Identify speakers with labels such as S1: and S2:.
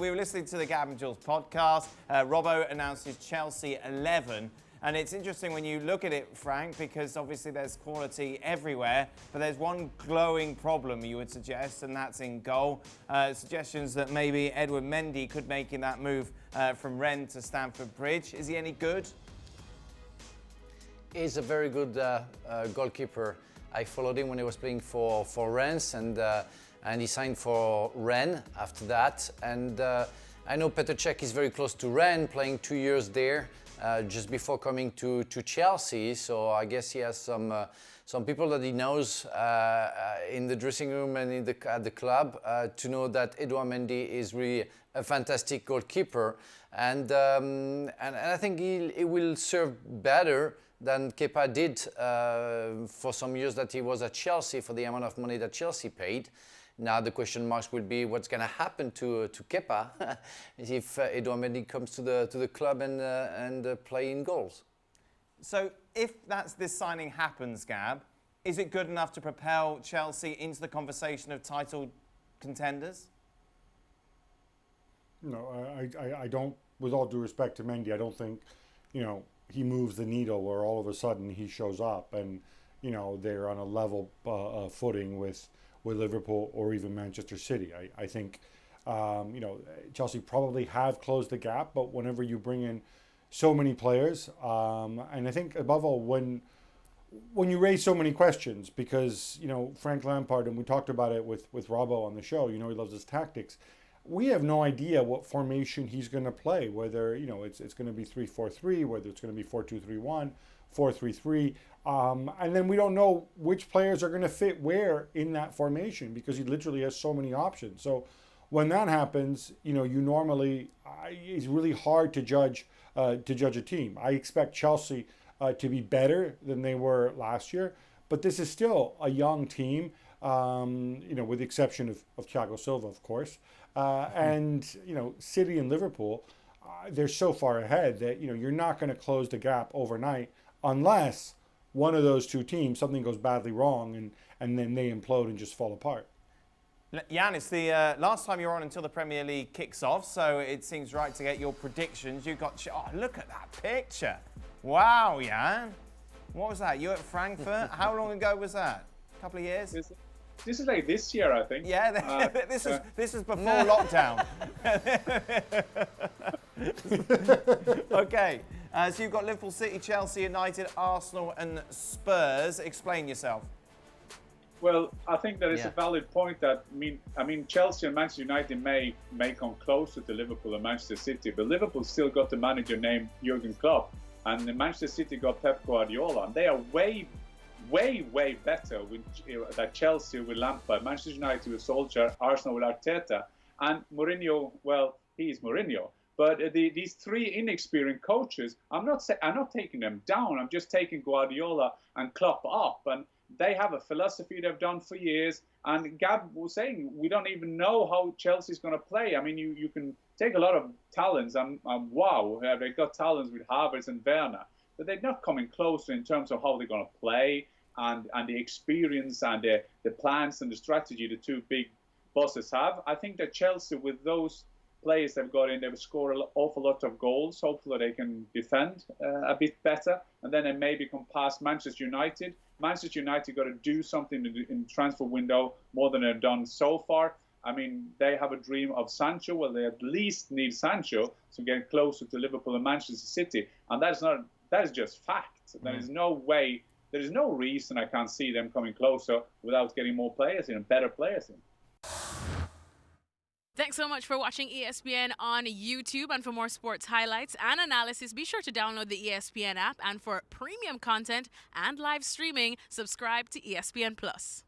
S1: We were listening to the Gab and Jules podcast. Robbo announced his Chelsea 11. And it's interesting when you look at it, Frank, because obviously there's quality everywhere, but there's one glowing problem you would suggest, and that's in goal. Suggestions that maybe Edouard Mendy could make in that move from Rennes to Stamford Bridge. Is he any good?
S2: He's a very good goalkeeper. I followed him when he was playing for Rennes, and he signed for Rennes after that. And I know Petr Cech is very close to Rennes, playing 2 years there. Just before coming to Chelsea, so I guess he has some people that he knows in the dressing room and at the club to know that Edouard Mendy is really a fantastic goalkeeper, and I think he will serve better than Kepa did for some years that he was at Chelsea for the amount of money that Chelsea paid. Now the question marks will be what's going to happen to Kepa if Edouard Mendy comes to the club and play in goals.
S1: So if this signing happens, Gab, is it good enough to propel Chelsea into the conversation of title contenders?
S3: No, I don't. With all due respect to Mendy, I don't think, he moves the needle where all of a sudden he shows up and, they're on a level footing with Liverpool or even Manchester City. I think, Chelsea probably have closed the gap, but whenever you bring in so many players, and I think above all, when you raise so many questions, because, Frank Lampard, and we talked about it with Robbo on the show, he loves his tactics. We have no idea what formation he's going to play, whether, it's going to be 3-4-3, whether it's going to be 4-2-3-1, 4-3-3. And then we don't know which players are going to fit where in that formation because he literally has so many options. So when that happens, you normally, it's really hard to judge a team. I expect Chelsea to be better than they were last year, but this is still a young team, with the exception of Thiago Silva, of course. And, City and Liverpool, they're so far ahead that, you're not going to close the gap overnight unless one of those two teams, something goes badly wrong and then they implode and just fall apart.
S1: Jan, it's the last time you're on until the Premier League kicks off, so it seems right to get your predictions. You got, look at that picture. Wow, Jan. What was that? You at Frankfurt? How long ago was that? A couple of years?
S4: This is like this year, I think.
S1: Yeah, this is before lockdown. Okay, so you've got Liverpool, City, Chelsea, United, Arsenal and Spurs. Explain yourself.
S4: Well, I think that it's a valid point that, I mean, Chelsea and Manchester United may come closer to Liverpool and Manchester City, but Liverpool still got the manager named Jurgen Klopp, and Manchester City got Pep Guardiola, and they are way better than Chelsea with Lampard, Manchester United with Solskjaer, Arsenal with Arteta, and Mourinho. Well, he is Mourinho. But these three inexperienced coaches, I'm not taking them down. I'm just taking Guardiola and Klopp up, and they have a philosophy they've done for years. And Gab was saying we don't even know how Chelsea's going to play. I mean, you can take a lot of talents, and wow, they've got talents with Havertz and Werner, but they're not coming closer in terms of how they're going to play. And the experience and the plans and the strategy the two big bosses have. I think that Chelsea, with those players they've got in, they will score an awful lot of goals. Hopefully they can defend a bit better. And then they maybe come past Manchester United. Manchester United got to do something in the transfer window more than they've done so far. I mean, they have a dream of Sancho. Well, they at least need Sancho to get closer to Liverpool and Manchester City. And that is just fact. There is no way. There is no reason I can't see them coming closer without getting more players in and better players in.
S5: Thanks so much for watching ESPN on YouTube. And for more sports highlights and analysis, be sure to download the ESPN app. And for premium content and live streaming, subscribe to ESPN Plus.